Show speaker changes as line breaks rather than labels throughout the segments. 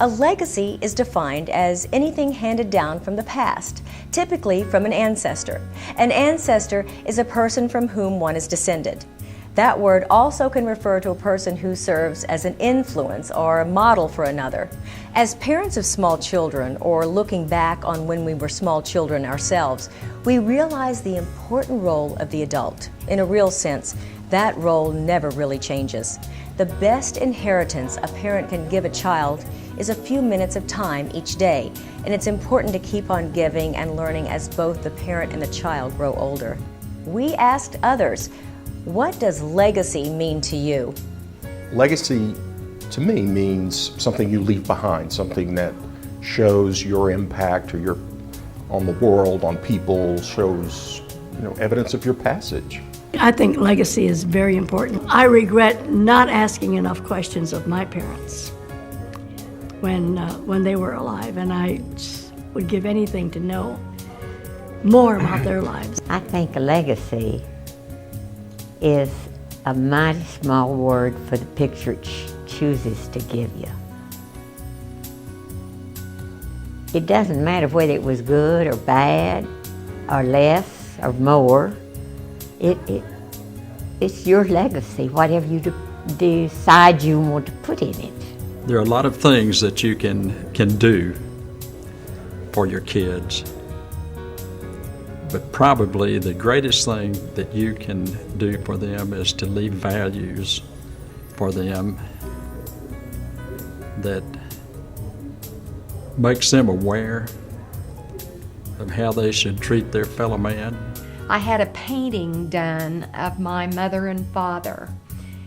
A legacy is defined as anything handed down from the past, typically from an ancestor. An ancestor is a person from whom one is descended. That word also can refer to a person who serves as an influence or a model for another. As parents of small children, or looking back on when we were small children ourselves, we realize the important role of the adult. In a real sense, that role never really changes. The best inheritance a parent can give a child is a few minutes of time each day, and it's important to keep on giving and learning as both the parent and the child grow older. We asked others, what does legacy mean to you?
Legacy, to me, means something you leave behind, something that shows your impact or on the world, on people, shows evidence of your passage.
I think legacy is very important. I regret not asking enough questions of my parents when they were alive, and I would give anything to know more about their lives.
I think a legacy is a mighty small word for the picture it chooses to give you. It doesn't matter whether it was good or bad or less or more. It's your legacy, whatever you decide you want to put in it.
There are a lot of things that you can do for your kids, but probably the greatest thing that you can do for them is to leave values for them that makes them aware of how they should treat their fellow man.
I had a painting done of my mother and father,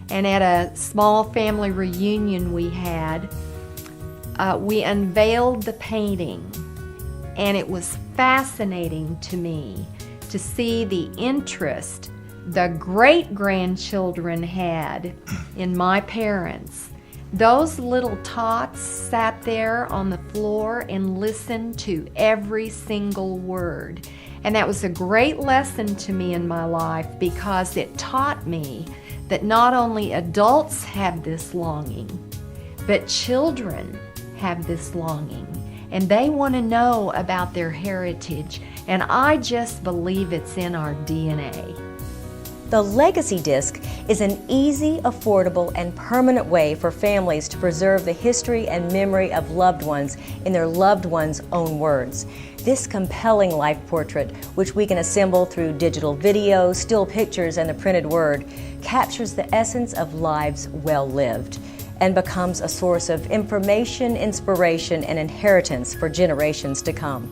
and at a small family reunion we had, we unveiled the painting, and it was fascinating to me to see the interest the great-grandchildren had in my parents. Those little tots sat there on the floor and listened to every single word. And that was a great lesson to me in my life, because it taught me that not only adults have this longing, but children have this longing. And they want to know about their heritage. And I just believe it's in our DNA.
The Legacy Disc is an easy, affordable, and permanent way for families to preserve the history and memory of loved ones in their loved ones' own words. This compelling life portrait, which we can assemble through digital video, still pictures, and the printed word, captures the essence of lives well lived and becomes a source of information, inspiration, and inheritance for generations to come.